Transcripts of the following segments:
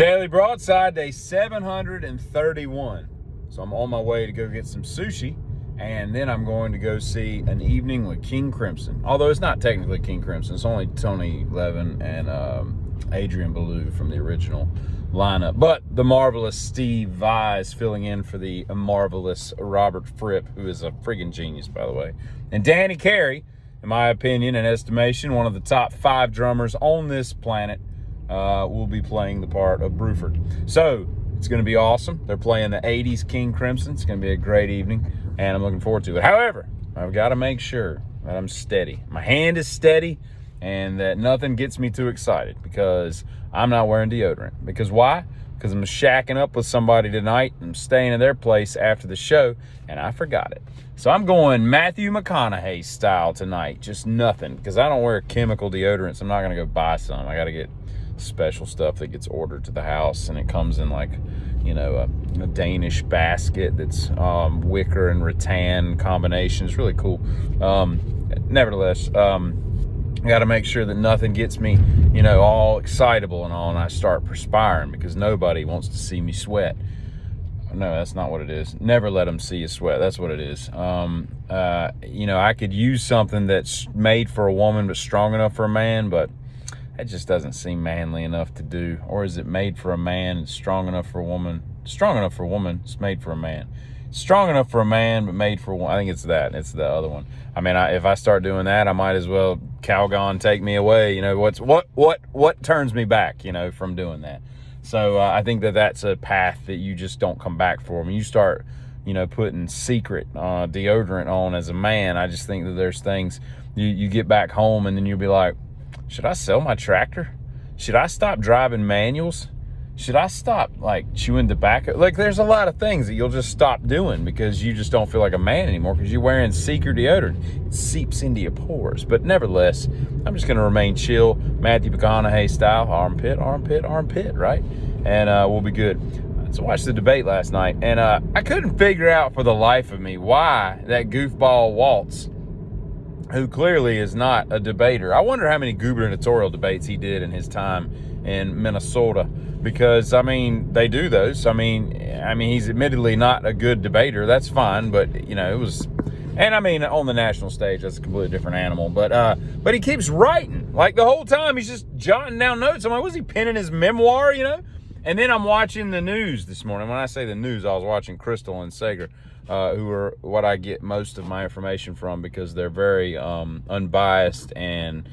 Daily Broadside, day 731. So I'm on my way to go get some sushi, and then I'm going to go see An Evening with King Crimson. Although it's not technically King Crimson, it's only Tony Levin and Adrian Belew from the original lineup. But the marvelous Steve Vai filling in for the marvelous Robert Fripp, who is a friggin' genius, by the way. And Danny Carey, in my opinion and estimation, one of the top 5 drummers on this planet, will be playing the part of Bruford. So it's going to be awesome. They're playing the 80s King Crimson. It's going to be a great evening, and I'm looking forward to it. However, I've got to make sure that I'm steady. My hand is steady and that nothing gets me too excited, because I'm not wearing deodorant. Because why? Because I'm shacking up with somebody tonight. I'm staying in their place after the show, and I forgot it. So I'm going Matthew McConaughey style tonight. Just nothing, because I don't wear chemical deodorants. I'm not going to go buy some. I got to get special stuff that gets ordered to the house, and it comes in like, you know, a Danish basket that's wicker and rattan combination. It's really cool. Nevertheless, I got to make sure that nothing gets me, you know, all excitable and all, and I start perspiring, because nobody wants to see me sweat. No, that's not what it is. Never let them see you sweat. That's what it is. You know, I could use something that's made for a woman but strong enough for a man, but that just doesn't seem manly enough to do. Or is it made for a man and strong enough for a woman? Strong enough for a woman, it's made for a man. Strong enough for a man, but made for a woman. I think it's that. It's the other one. I mean, if I start doing that, I might as well Calgon take me away. You know, what turns me back, you know, from doing that? So I think that that's a path that you just don't come back from. When you start, you know, putting secret deodorant on as a man, I just think that there's things you get back home, and then you'll be like, should I sell my tractor? Should I stop driving manuals? Should I stop, like, chewing tobacco? Like, there's a lot of things that you'll just stop doing because you just don't feel like a man anymore, because you're wearing secret deodorant. It seeps into your pores. But nevertheless, I'm just going to remain chill, Matthew McConaughey style, armpit, armpit, armpit, right? And we'll be good. So I watched the debate last night, and I couldn't figure out for the life of me why that goofball Waltz, who clearly is not a debater. I wonder how many gubernatorial debates he did in his time in Minnesota, because, I mean, they do those. I mean, he's admittedly not a good debater. That's fine, but, you know, it was, and I mean, on the national stage, that's a completely different animal. But he keeps writing. Like, the whole time, he's just jotting down notes. I'm like, was he penning his memoir, you know? And then I'm watching the news this morning. When I say the news, I was watching Crystal and Sager, who are what I get most of my information from, because they're very unbiased, and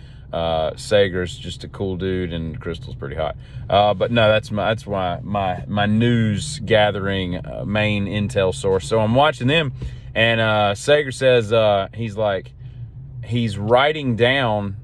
Sager's just a cool dude, and Crystal's pretty hot. But no, that's my news gathering main intel source. So I'm watching them, and Sager says he's writing down.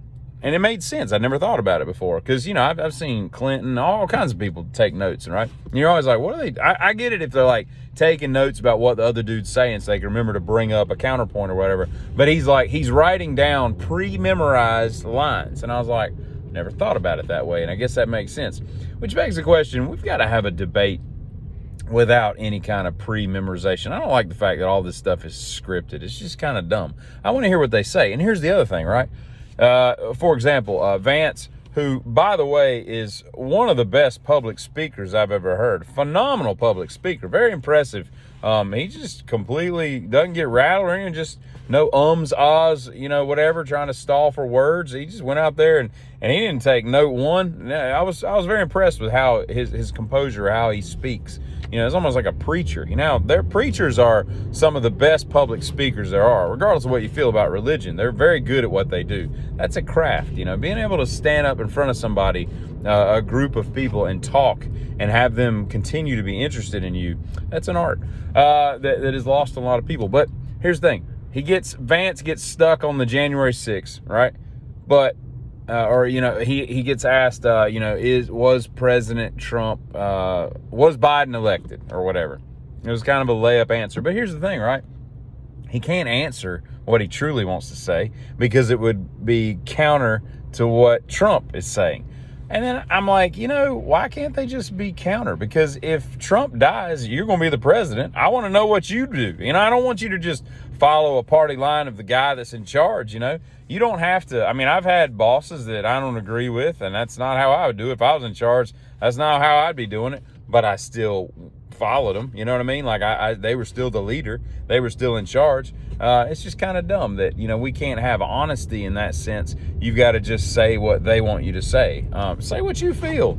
And it made sense. I never thought about it before, because, you know, I've seen Clinton, all kinds of people take notes, right? And you're always like, what are they? I get it if they're like taking notes about what the other dude's saying, so they can remember to bring up a counterpoint or whatever. But he's writing down pre-memorized lines, and I was like, never thought about it that way, and I guess that makes sense. Which begs the question: we've got to have a debate without any kind of pre-memorization. I don't like the fact that all this stuff is scripted. It's just kind of dumb. I want to hear what they say. And here's the other thing, right? For example, Vance, who, by the way, is one of the best public speakers I've ever heard. Phenomenal public speaker. Very impressive. He just completely doesn't get rattled or anything, just no ahs, you know, whatever, trying to stall for words. He just went out there and he didn't take note one. I was very impressed with how his composure, how he speaks. You know, it's almost like a preacher. You know, their preachers are some of the best public speakers there are, regardless of what you feel about religion. They're very good at what they do. That's a craft, you know, being able to stand up in front of somebody, a group of people, and talk and have them continue to be interested in you. That's an art that is lost on a lot of people. But here's the thing. Vance gets stuck on the January 6th, right? But or, you know, he gets asked, you know, was President Trump, was Biden elected, or whatever. It was kind of a layup answer. But here's the thing, right? He can't answer what he truly wants to say, because it would be counter to what Trump is saying. And then I'm like, you know, why can't they just be counter? Because if Trump dies, you're going to be the president. I want to know what you do. You know, I don't want you to just follow a party line of the guy that's in charge, you know. You don't have to. I mean, I've had bosses that I don't agree with, and that's not how I would do it. If I was in charge, That's not how I'd be doing it, but I still followed them. You know what I mean? Like they were still the leader. They were still in charge. It's just kind of dumb that, we can't have honesty in that sense. You've got to just say what they want you to say. Say what you feel,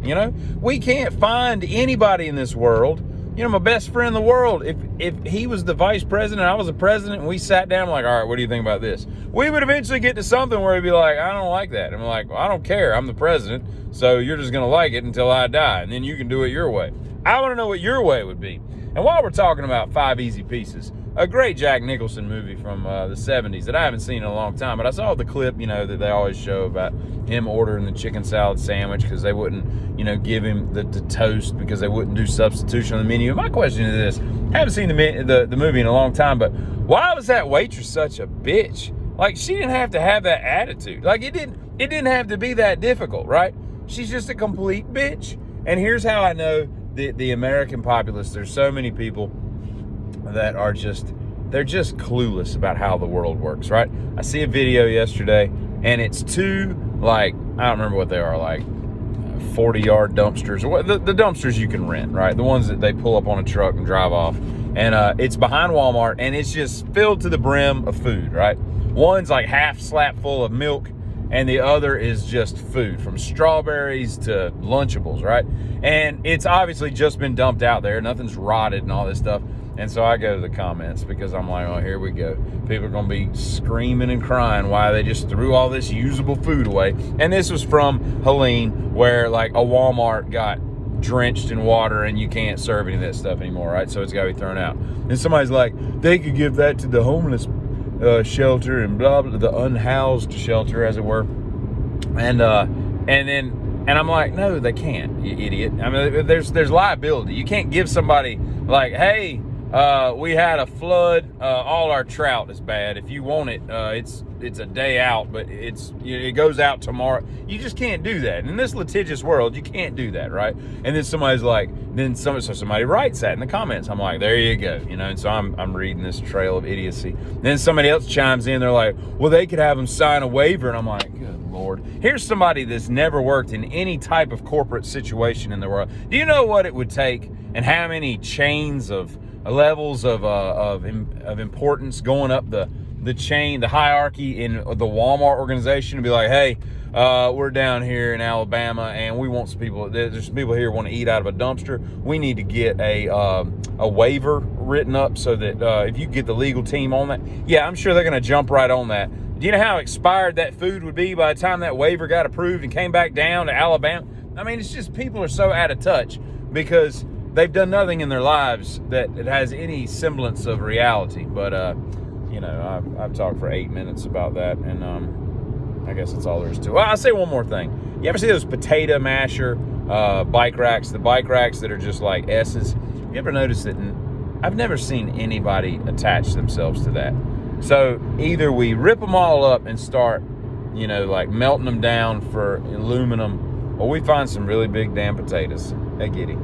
We can't find anybody in this world. My best friend in the world, if he was the vice president, I was the president, and we sat down like, all right, what do you think about this? We would eventually get to something where he'd be like, I don't like that. And I'm like, well, I don't care. I'm the president, so you're just going to like it until I die, and then you can do it your way. I want to know what your way would be. And while we're talking about 5 Easy Pieces, a great Jack Nicholson movie from the 70s that I haven't seen in a long time, but I saw the clip, that they always show about him ordering the chicken salad sandwich because they wouldn't, give him the toast because they wouldn't do substitution on the menu. My question is this: I haven't seen the movie in a long time, but why was that waitress such a bitch? Like, she didn't have to have that attitude. Like, it didn't have to be that difficult, right? She's just a complete bitch. And here's how I know the American populace, there's so many people that are they're just clueless about how the world works, right? I see a video yesterday, and it's two, like, I don't remember what they are, like 40-yard dumpsters, or what, the dumpsters you can rent, right? The ones that they pull up on a truck and drive off. And it's behind Walmart, and it's just filled to the brim of food, right? One's like half slap full of milk, and the other is just food, from strawberries to Lunchables, right? And it's obviously just been dumped out there. Nothing's rotted and all this stuff. And so I go to the comments because I'm like, oh, here we go. People are going to be screaming and crying why they just threw all this usable food away. And this was from Helene, where like a Walmart got drenched in water and you can't serve any of that stuff anymore, right? So it's got to be thrown out. And somebody's like, they could give that to the homeless shelter and blah, blah, the unhoused shelter, as it were. And I'm like, no, they can't, you idiot. I mean, there's liability. You can't give somebody like, hey, we had a flood, all our trout is bad. If you want it, it's a day out, but it goes out tomorrow. You just can't do that. In this litigious world, you can't do that, right? And then somebody's like, somebody writes that in the comments. I'm like, there you go, and so I'm reading this trail of idiocy. Then somebody else chimes in, they're like, well, they could have them sign a waiver. And I'm like, good Lord. Here's somebody that's never worked in any type of corporate situation in the world. Do you know what it would take and how many chains of levels of importance going up the chain, the hierarchy in the Walmart organization, to be like, hey, we're down here in Alabama and we want some people, there's some people here who want to eat out of a dumpster. We need to get a waiver written up so that if you get the legal team on that, yeah, I'm sure they're going to jump right on that. Do you know how expired that food would be by the time that waiver got approved and came back down to Alabama? I mean, it's just, people are so out of touch because they've done nothing in their lives that it has any semblance of reality. But, I've talked for 8 minutes about that, and I guess that's all there is to it. Well, I'll say one more thing. You ever see those potato masher bike racks, the bike racks that are just like S's? You ever notice that I've never seen anybody attach themselves to that? So either we rip them all up and start, like melting them down for aluminum, or we find some really big damn potatoes. Hey, giddy.